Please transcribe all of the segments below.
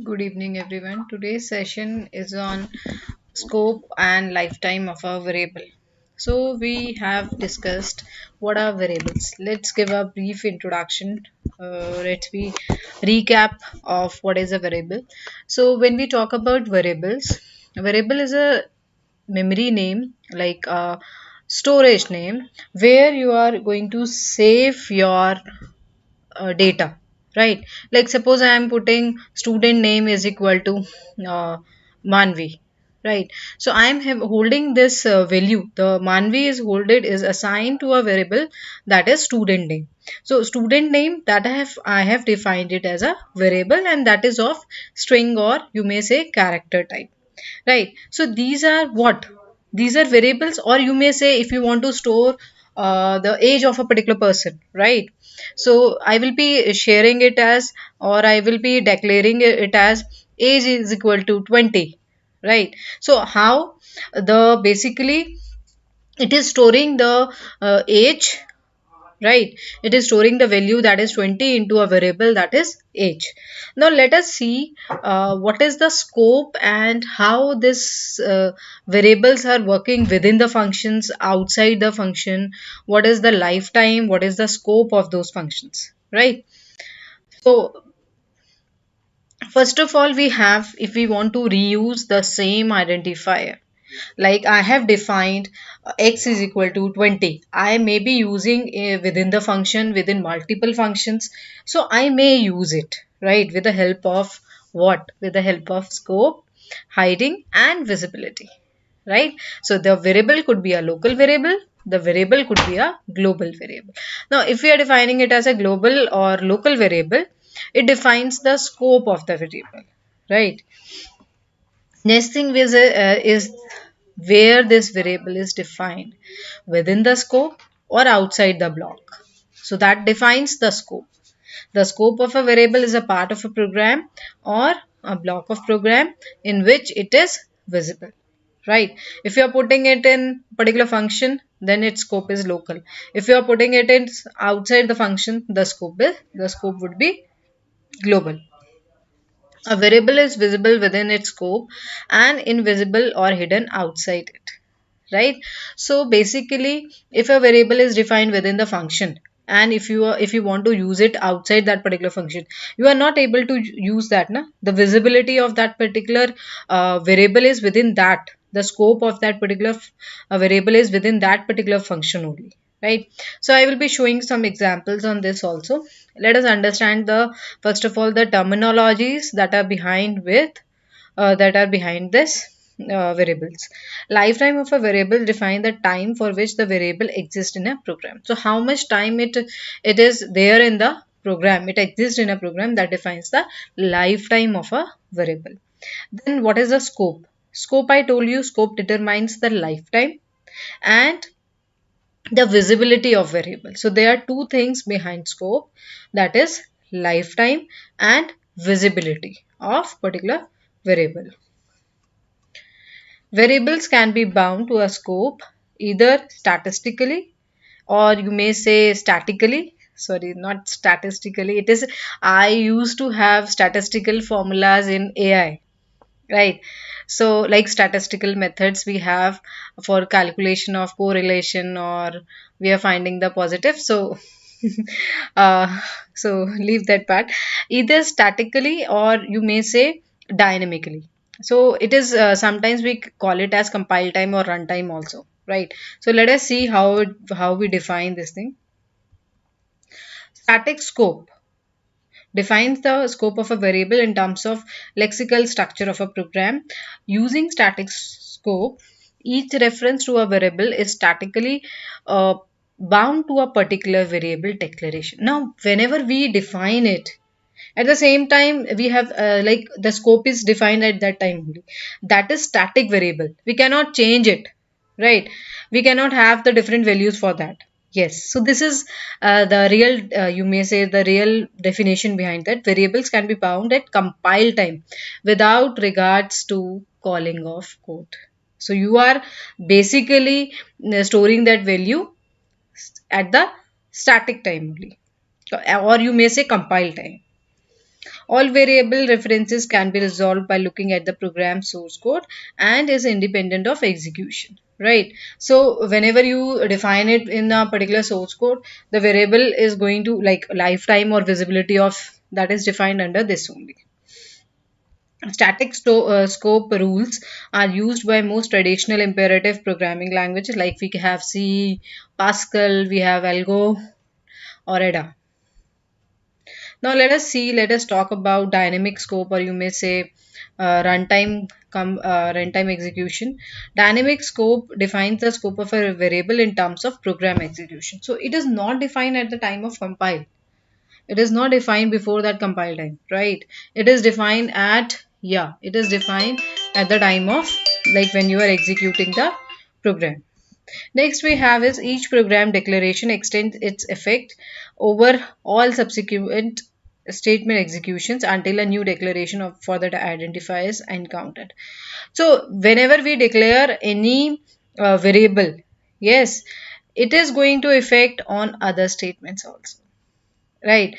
Good evening, everyone. Today's session is on scope and lifetime of a variable. So, we have discussed what are variables. Let's give a brief introduction. Let's be recap of what is a variable. So, when we talk about variables, a variable is a memory name, like a storage name, where you are going to save your data, right? Like suppose I am putting student name is equal to uh, Manvi, right? So I am holding this value. The Manvi is assigned to a variable that is student name. So student name that I have defined it as a variable, and that is of string, or you may say character type, right? So these are what? These are variables, or you may say if you want to store the age of a particular person, right? So I will be sharing it as, or I will be declaring it as age is equal to 20, right? So how the basically it is storing the age, right? It is storing the value that is 20 into a variable that is age. Now let us see what is the scope and how this variables are working within the functions, outside the function. What is the lifetime, what is the scope of those functions, right? So first of all, we have, if we want to reuse the same identifier, like I have defined x is equal to 20. I may be using within the function, within multiple functions. So I may use it, right, with the help of what? With the help of scope, hiding, and visibility, right? So the variable could be a local variable. The variable could be a global variable. Now, if we are defining it as a global or local variable, it defines the scope of the variable, right? Next thing is where this variable is defined, within the scope or outside the block. So that defines the scope. The scope of a variable is a part of a program or a block of program in which it is visible, right? If you are putting it in particular function, then its scope is local. If you are putting it in outside the function, the scope would be global. A variable is visible within its scope and invisible or hidden outside it, right? So basically, if a variable is defined within the function, and if you want to use it outside that particular function, you are not able to use that. The visibility of that particular variable is within that. The scope of that particular variable is within that particular function only, right? So I will be showing some examples on this also. Let us understand the first of all the terminologies that are behind this variables. Lifetime of a variable define the time for which the variable exists in a program. So how much time it is there in the program, it exists in a program, that defines the lifetime of a variable. Then what is the scope? Scope, I told you, scope determines the lifetime and the visibility of variable. So there are two things behind scope, that is lifetime and visibility of particular variable. Variables can be bound to a scope either statistically, or you may say statically. Sorry, not statistically. It is, I used to have statistical formulas in AI, right? So like statistical methods we have for calculation of correlation, or we are finding the positive. So uh, so leave that part. Either statically, or you may say dynamically. So it is, sometimes we call it as compile time or runtime also, right? So let us see how we define this thing. Static scope defines the scope of a variable in terms of lexical structure of a program. Using static scope, each reference to a variable is statically uh, bound to a particular variable declaration. Now, whenever we define it, at the same time we have, like the scope is defined at that time only. That is static variable. We cannot change it, right? We cannot have the different values for that. Yes, so this is the real, you may say the real definition behind that. Variables can be bound at compile time without regards to calling of code. So you are basically storing that value at the static time only, or you may say compile time. All variable references can be resolved by looking at the program source code and is independent of execution, right? So whenever you define it in a particular source code, the variable is going to like lifetime or visibility of that is defined under this only. Static scope rules are used by most traditional imperative programming languages like we have C, Pascal, we have Algo or Ada. Now let us talk about dynamic scope, or you may say runtime execution. Dynamic scope defines the scope of a variable in terms of program execution. So it is not defined at the time of compile. It is not defined before that compile time, right? It is defined at, yeah, it is defined at the time of like when you are executing the program. Next we have is each program declaration extends its effect over all subsequent statement executions until a new declaration of for that identifier is encountered. So whenever we declare any variable, yes, it is going to affect on other statements also, right?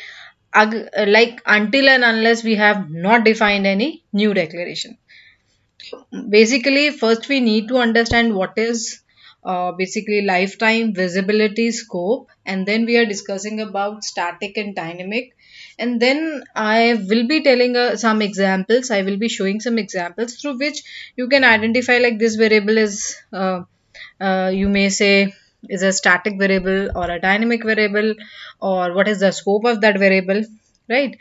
Like until and unless we have not defined any new declaration. Basically, first we need to understand what is basically lifetime visibility scope, and then we are discussing about static and dynamic, and then I will be telling some examples. I will be showing some examples through which you can identify like this variable is you may say is a static variable or a dynamic variable, or what is the scope of that variable, right?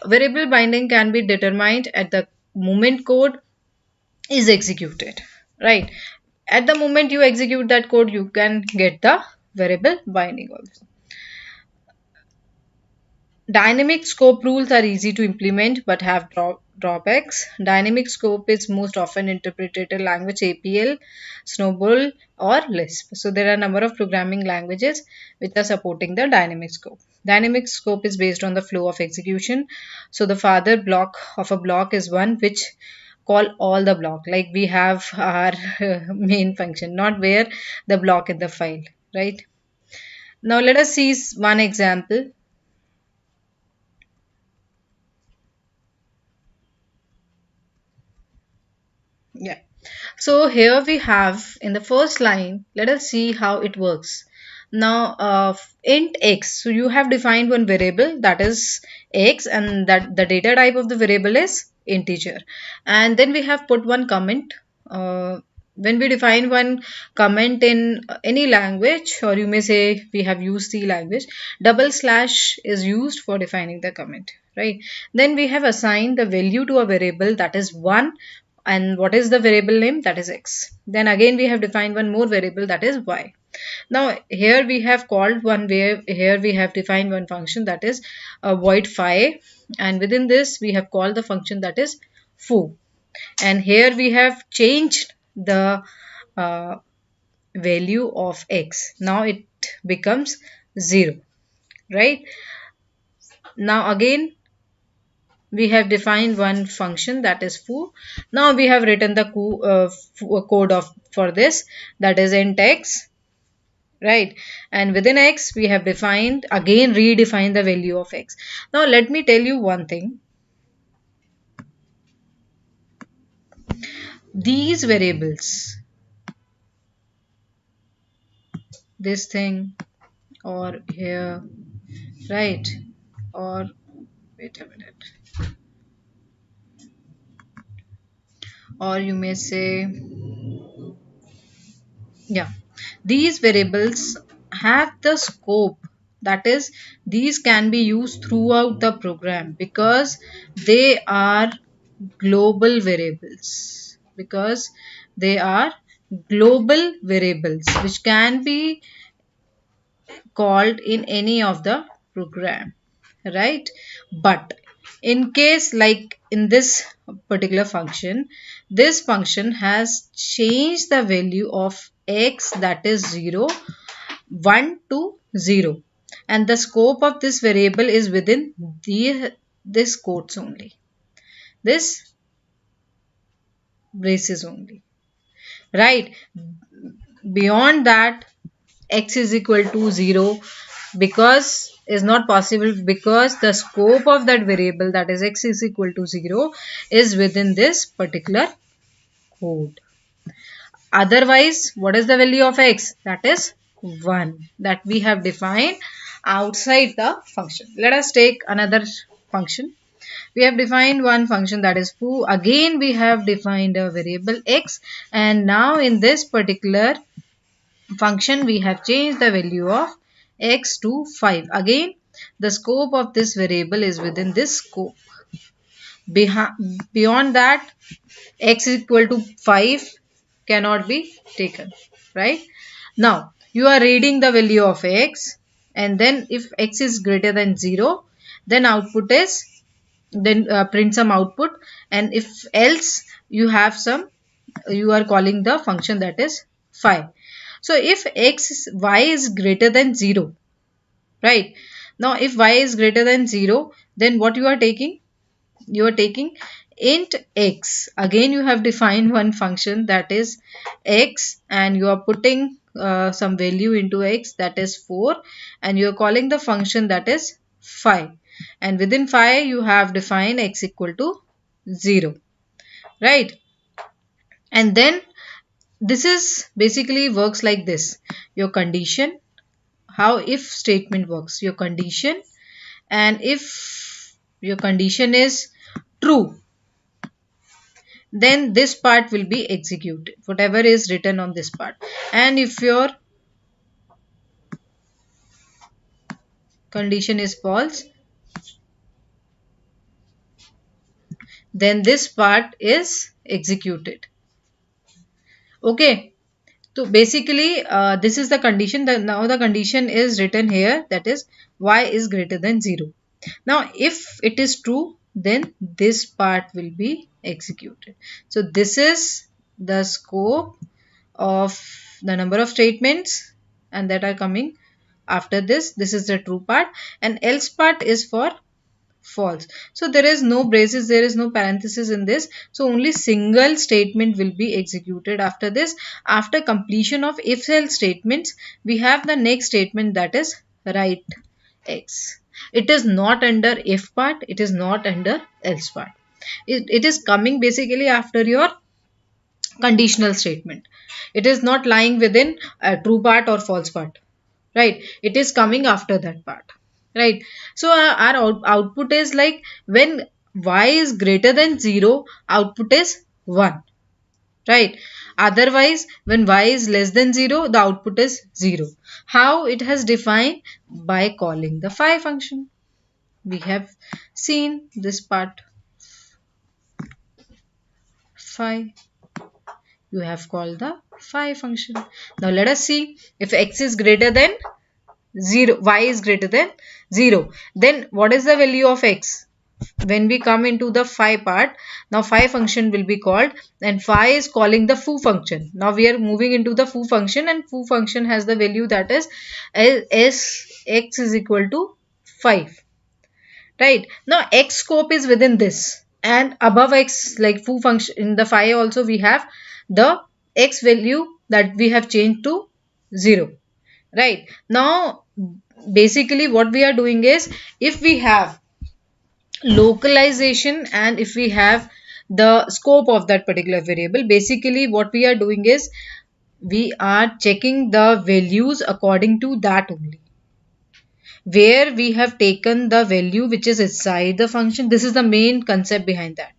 Variable binding can be determined at the moment code is executed, right? At the moment you execute that code, you can get the variable binding also. Dynamic scope rules are easy to implement but have drawbacks. Dynamic scope is most often interpreted in language APL, Snowball, or Lisp. So there are a number of programming languages which are supporting the dynamic scope. Dynamic scope is based on the flow of execution. So the father block of a block is one which call all the block. Like we have our main function, not where the block in the file, right? Now let us see one example. Yeah. So here we have in the first line, let us see how it works. Now int x, so you have defined one variable that is x, and that the data type of the variable is integer. And then we have put one comment. When we define one comment in any language, or you may say we have used C language, double slash is used for defining the comment, right? Then we have assigned the value to a variable that is 1, and what is the variable name, that is x. Then again we have defined one more variable that is y. Now here we have called one where here we have defined one function that is a void phi, and within this we have called the function that is foo, and here we have changed the uh, value of x. Now it becomes 0, right? Now again we have defined one function that is foo. Now we have written the code of for this, that is int x, right? And within x we have defined again redefined the value of x. Now let me tell you one thing. These variables, this thing or here, right? Or wait a minute, or you may say, yeah, these variables have the scope, that is these can be used throughout the program because they are global variables, because they are global variables which can be called in any of the program, right? But in case like in this particular function, this function has changed the value of x, that is 0, 1 to 0, and the scope of this variable is within this quotes only, this braces only, right? Beyond that, x is equal to 0, because is not possible because the scope of that variable, that is x is equal to 0, is within this particular code. Otherwise, what is the value of x? That is 1 that we have defined outside the function. Let us take another function. We have defined one function, that is foo. Again, we have defined a variable x, and now in this particular function we have changed the value of x to 5. Again, the scope of this variable is within this scope. Beyond that, x is equal to 5 cannot be taken, right? Now, you are reading the value of x, and then if x is greater than 0, then output is, then print some output, and if else you have some, you are calling the function, that is 5. So if y is greater than 0, right? Now if y is greater than 0, then what you are taking? You are taking int x. Again, you have defined one function, that is x, and you are putting some value into x, that is 4, and you are calling the function, that is 5, and within 5 you have defined x equal to 0, right? And then this is basically works like this. Your condition, how if statement works, your condition, and if your condition is true, then this part will be executed, whatever is written on this part. And if your condition is false, then this part is executed. Okay, so basically this is the condition. Now the condition is written here, that is y is greater than 0. Now if it is true, then this part will be executed. So this is the scope of the number of statements and that are coming after this. This is the true part, and else part is for false. So there is no braces, there is no parenthesis in this. So only single statement will be executed after this. After completion of if else statements, we have the next statement, that is write x. It is not under if part, it is not under else part. It is coming basically after your conditional statement. It is not lying within a true part or false part, right? It is coming after that part, right? So our output is like, when y is greater than 0, output is 1, right? Otherwise, when y is less than 0, the output is 0. How it has defined? By calling the phi function. We have seen this part. Phi, you have called the phi function. Now let us see, if x is greater than 0, y is greater than 0, then what is the value of x? When we come into the phi part, now phi function will be called, and phi is calling the foo function. Now we are moving into the foo function, and foo function has the value, that is x is equal to 5, right? Now x scope is within this, and above x, like foo function, in the phi also we have the x value that we have changed to 0, right? Now basically what we are doing is, if we have localization and if we have the scope of that particular variable, basically what we are doing is, we are checking the values according to that only. Where we have taken the value which is inside the function, this is the main concept behind that,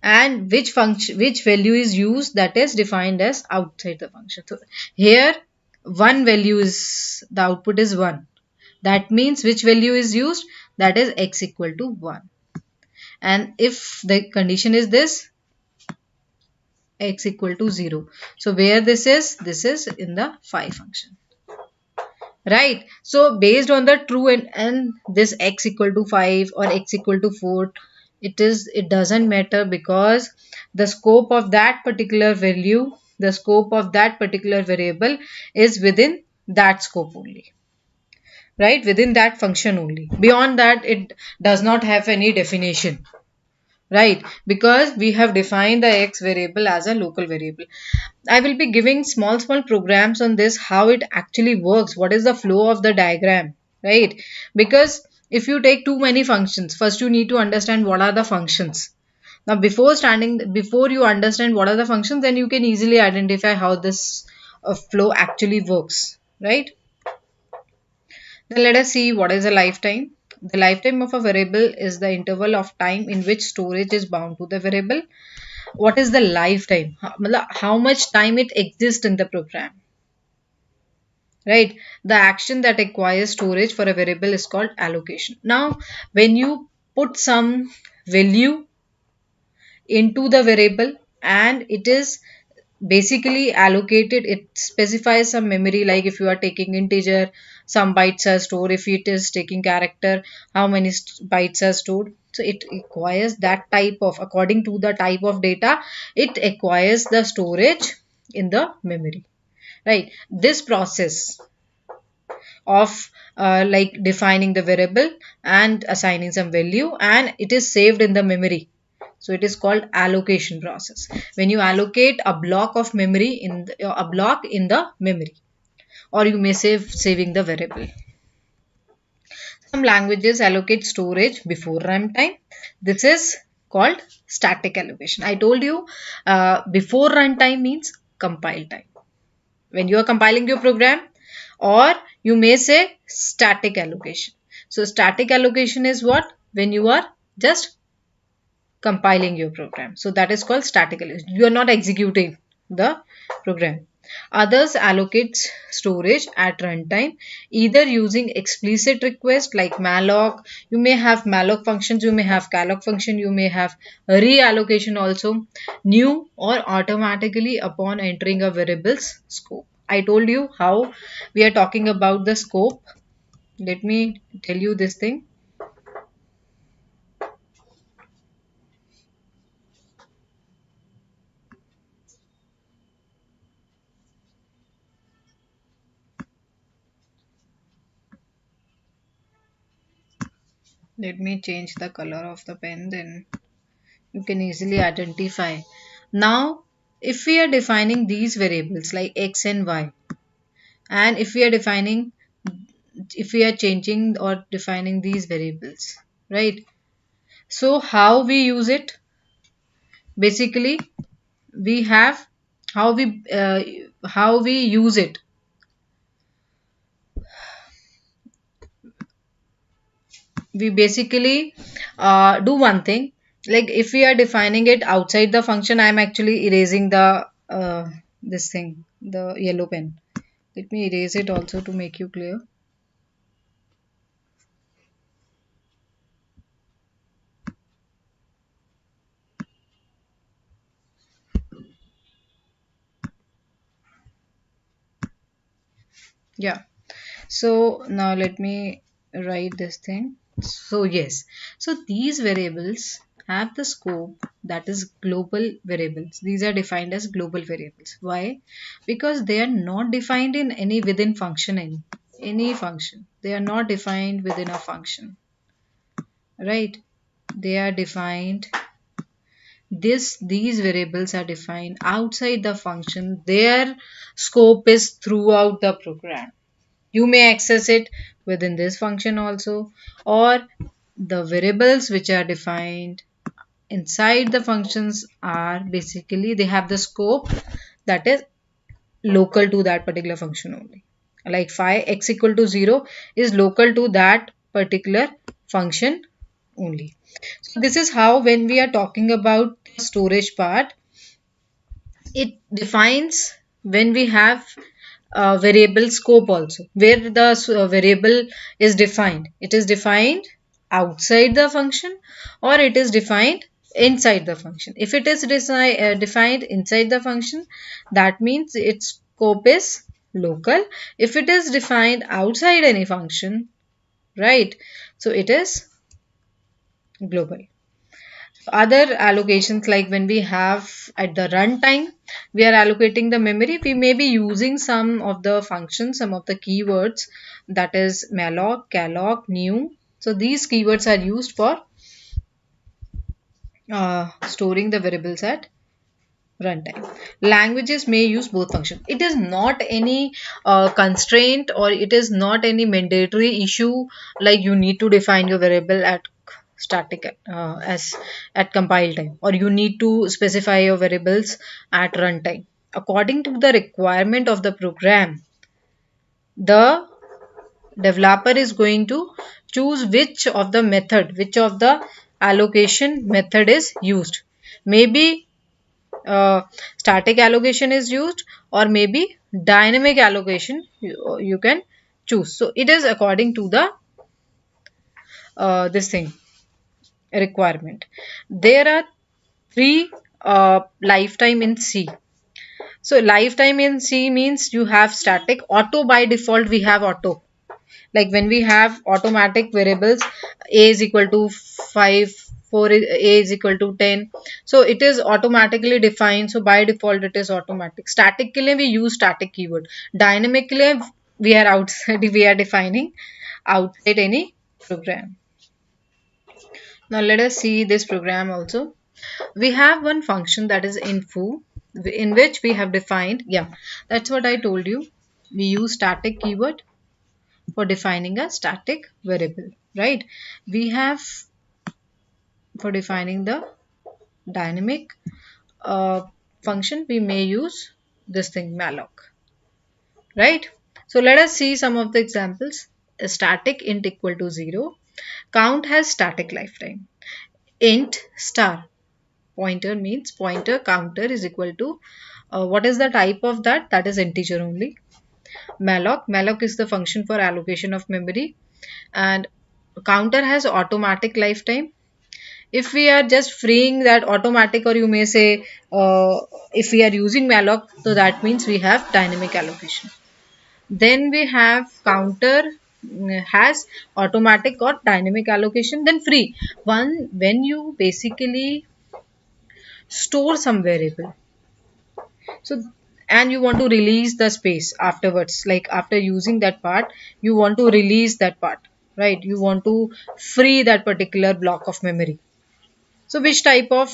and which function, which value is used, that is defined as outside the function. So here one value is, the output is 1. That means which value is used? That is x equal to 1. And if the condition is this, x equal to 0. So where this is in the phi function, right? So based on the true and this x equal to 5 or x equal to 4, it doesn't matter, because the scope of that particular value, the scope of that particular variable is within that scope only, right? Within that function only. Beyond that, it does not have any definition, right? Because we have defined the x variable as a local variable. I will be giving small programs on this, how it actually works, what is the flow of the diagram, right? Because if you take too many functions, first you need to understand what are the functions. Now, before you understand what are the functions, then you can easily identify how this flow actually works, right? Then let us see what is a lifetime. The lifetime of a variable is the interval of time in which storage is bound to the variable. What is the lifetime? मतलब how much time it exists in the program, right? The action that acquires storage for a variable is called allocation. Now, when you put some value into the variable and it is basically allocated, it specifies some memory, like if you are taking integer, some bytes are stored. If it is taking character, how many bytes are stored. So it acquires that type of, according to the type of data, it acquires the storage in the memory, right? This process of like defining the variable and assigning some value, and it is saved in the memory, so it is called allocation process. When you allocate a block of memory in a block in the memory, or you may saving the variable. Some languages allocate storage before runtime. This is called static allocation. I told you before runtime means compile time, when you are compiling your program, or you may say static allocation. So static allocation is what? When you are just compiling your program. So that is called static allocation. You are not executing the program. Others allocate storage at runtime, either using explicit request like malloc. You may have malloc functions, you may have calloc function, you may have reallocation also, new or automatically upon entering a variable's scope. I told you how we are talking about the scope. Let me tell you this thing. Let me change the color of the pen, then you can easily identify. Now, if we are defining these variables like x and y, and if we are defining, if we are changing or defining these variables, right? So how we use it? Basically, we have how we use it. We basically do one thing. Like if we are defining it outside the function, I am actually erasing the this thing, the yellow pen. Let me erase it also to make you clear. Yeah. So now let me write this thing. So yes. So these variables have the scope that is global variables. These are defined as global variables. Why? Because they are not defined in any within function, any function. They are not defined within a function. Right? They are defined, these variables are defined outside the function. Their scope is throughout the program. You may access it within this function also, or the variables which are defined inside the functions are basically, they have the scope that is local to that particular function only. Like phi x equal to 0 is local to that particular function only. So this is how, when we are talking about the storage part, it defines when we have a variable scope also, where the variable is defined. It is defined outside the function, or it is defined inside the function. If it is defined inside the function, that means its scope is local. If it is defined outside any function, right, so it is global. Other allocations, like when we have at the runtime, we are allocating the memory, we may be using some of the functions, some of the keywords, that is malloc, calloc, new. So these keywords are used for storing the variables at runtime. Languages may use both functions. It is not any constraint, or it is not any mandatory issue like you need to define your variable at static as at compile time, or you need to specify your variables at runtime. According to the requirement of the program, the developer is going to choose which of the allocation method is used. Maybe static allocation is used, or maybe dynamic allocation you can choose. So it is according to the this thing requirement. There are three lifetime in C. So lifetime in C means you have static. Auto, by default we have auto. Like when we have automatic variables, a is equal to 5, 4, a is equal to 10. So it is automatically defined. So by default it is automatic. Static के लिए we use static keyword. Dynamic के लिए we are outside, we are defining outside any program. Now let us see this program also. We have one function, that is info, in which we have defined, yeah, that's what I told you. We use static keyword for defining a static variable, right? We have, for defining the dynamic function, we may use this thing malloc, right? So let us see some of the examples. A static int equal to 0. Count has static lifetime. Int star, pointer means pointer, counter is equal to what is the type of that? That is integer only. Malloc is the function for allocation of memory, and counter has automatic lifetime. If we are just freeing that automatic, or you may say if we are using malloc, so that means we have dynamic allocation. Then we have counter has automatic or dynamic allocation, then free. When you basically store some variable, so and you want to release the space afterwards, like after using that part you want to release that part, right? You want to free that particular block of memory. So which type of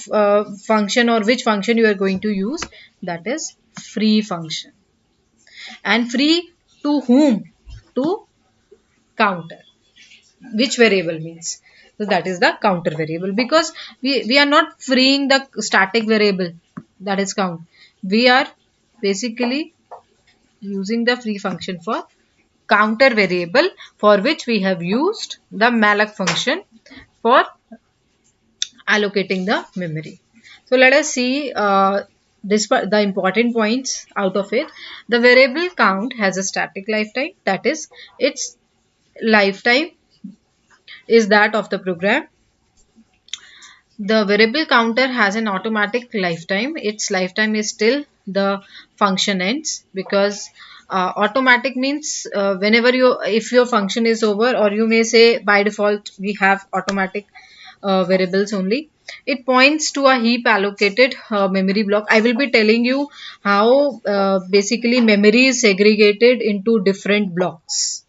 function, or which function you are going to use? That is free function. And free to whom? To counter. Which variable means? So that is the counter variable, because we are not freeing the static variable, that is count. We are basically using the free function for counter variable, for which we have used the malloc function for allocating the memory. So let us see the important points out of it. The variable count has a static lifetime, that is its lifetime is that of the program. The variable counter has an automatic lifetime. Its lifetime is till the function ends, because automatic means whenever if your function is over, or you may say by default we have automatic variables only. It points to a heap allocated memory block. I will be telling you how basically memory is segregated into different blocks.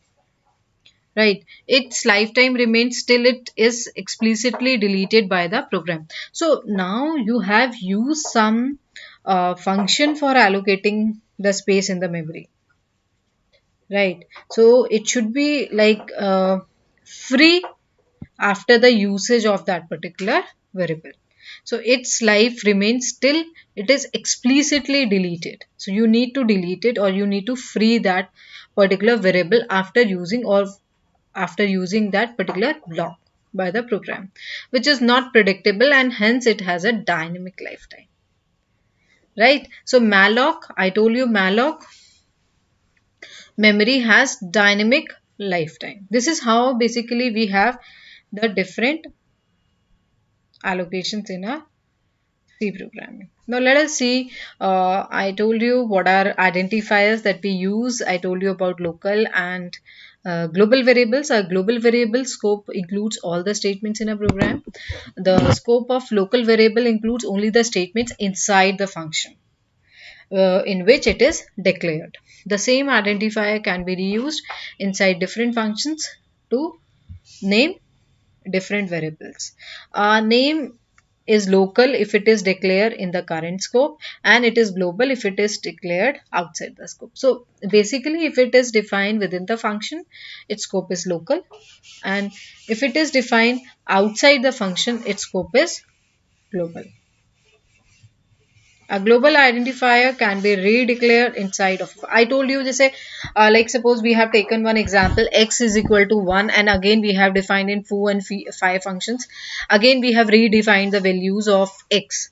Right, its lifetime remains till it is explicitly deleted by the program. So now you have used some function for allocating the space in the memory, right? So it should be like free after the usage of that particular variable. So its life remains till it is explicitly deleted. So you need to delete it, or you need to free that particular variable after using, or after using that particular block by the program, which is not predictable, and hence it has a dynamic lifetime, right? So malloc, I told you malloc memory has dynamic lifetime. This is how basically we have the different allocations in a C programming. Now let us see, I told you what are identifiers that we use. I told you about local and global variables. A global variable scope includes all the statements in a program. The scope of local variable includes only the statements inside the function in which it is declared. The same identifier can be reused inside different functions to name different variables. Name is local if it is declared in the current scope, and it is global if it is declared outside the scope. So basically, if it is defined within the function, its scope is local, and if it is defined outside the function, its scope is global. A global identifier can be redeclared inside of. I told you this. Like suppose we have taken one example, x is equal to 1, and again we have defined in foo and phi functions. Again we have redefined the values of x.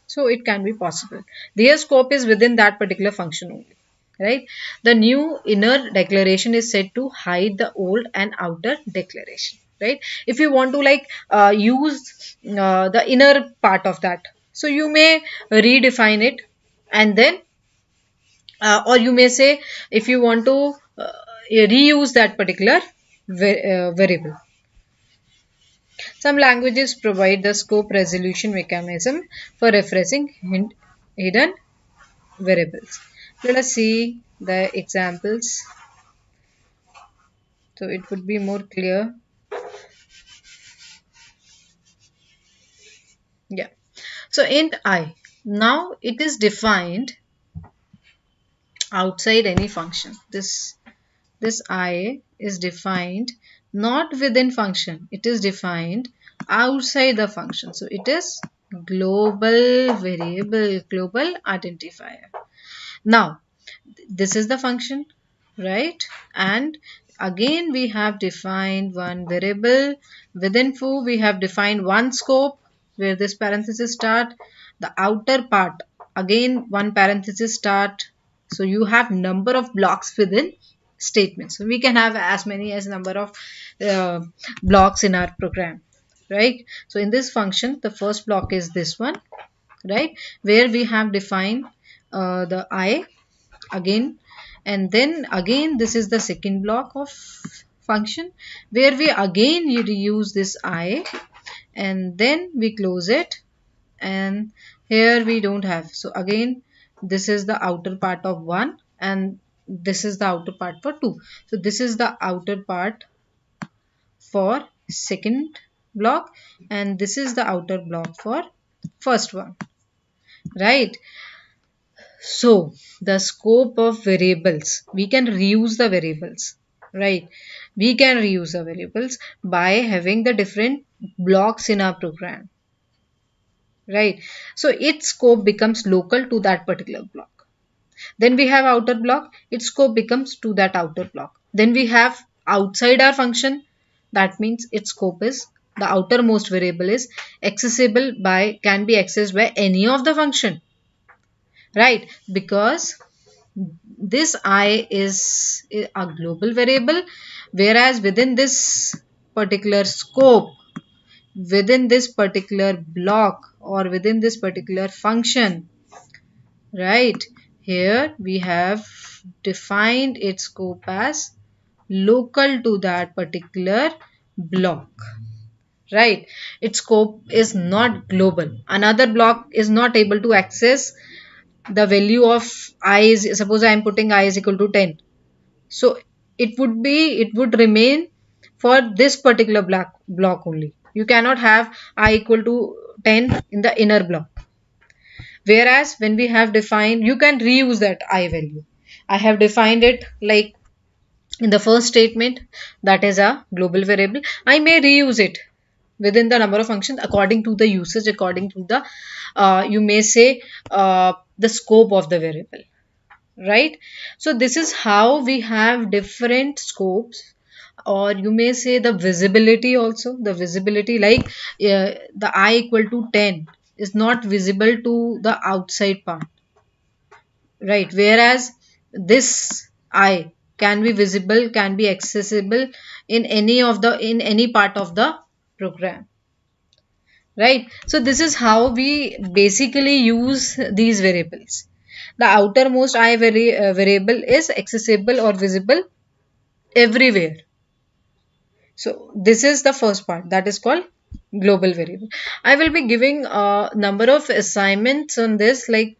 So it can be possible. Their scope is within that particular function only. Right? The new inner declaration is said to hide the old and outer declaration. Right? If you want to like use the inner part of that, so you may redefine it, and then or you may say if you want to reuse that particular variable. Some languages provide the scope resolution mechanism for referencing hidden variables. Let us see the examples so it would be more clear. Yeah. So int I. Now it is defined outside any function. This I is defined not within function. It is defined outside the function. So it is global variable, global identifier. Now this is the function, right? And again we have defined one variable. Within foo we have defined one scope where this parenthesis start, the outer part again one parenthesis start. So you have number of blocks within statements. So we can have as many as number of uh, blocks in our program, right? So in this function the first block is this one, right, where we have defined the I again, and then again this is the second block of function where we again reuse this I, and then we close it, and here we don't have. So again this is the outer part of 1 and this is the outer part for 2. So this is the outer part for second block and this is the outer block for first one, right? So the scope of variables, we can reuse the variables, right? We can reuse the variables by having the different blocks in our program, right? So its scope becomes local to that particular block. Then we have outer block, its scope becomes to that outer block. Then we have outside our function, that means its scope is the outermost variable is accessible by, can be accessed by any of the function, right? Because this I is a global variable, whereas within this particular scope, within this particular block or within this particular function, right, here we have defined its scope as local to that particular block, right? Its scope is not global. Another block is not able to access the value of I is, suppose I am putting I is equal to 10. So it would remain for this particular block only. You cannot have I equal to 10 in the inner block. Whereas when we have defined, you can reuse that I value. I have defined it like in the first statement, that is a global variable. I may reuse it within the number of functions according to the usage, according to the you may say the scope of the variable, right? So this is how we have different scopes, or you may say the visibility also. The visibility like the I equal to 10 is not visible to the outside part, right? Whereas this I can be visible, can be accessible in any of the, in any part of the program, right? So this is how we basically use these variables. The outermost I variable is accessible or visible everywhere. So this is the first part, that is called global variable. I will be giving a number of assignments on this, like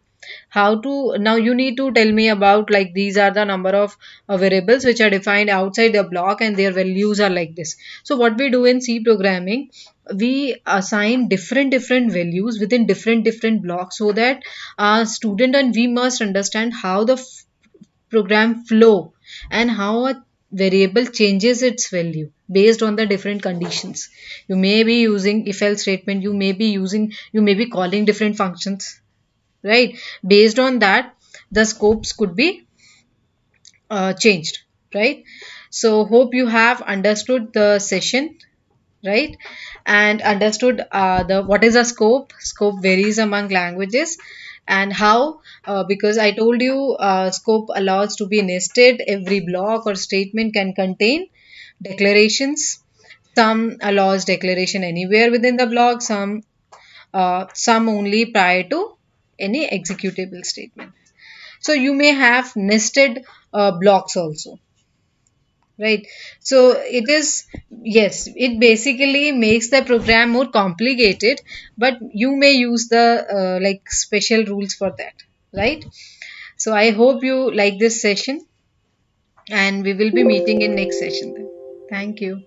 How to, now you need to tell me about, like, these are the number of variables which are defined outside the block and their values are like this. So what we do in C programming, we assign different values within different blocks, so that our student and we must understand how the program flow and how a variable changes its value based on the different conditions. You may be using if else statement, you may be calling different functions, right? Based on that, the scopes could be changed, right? So hope you have understood the session, right? And understood the what is a scope varies among languages, and how, because I told you, scope allows to be nested. Every block or statement can contain declarations. Some allows declaration anywhere within the block, some only prior to any executable statement. So you may have nested blocks also, right? So it is, yes, it basically makes the program more complicated, but you may use the like special rules for that, right? So I hope you like this session, and we will be meeting in next session then. Thank you.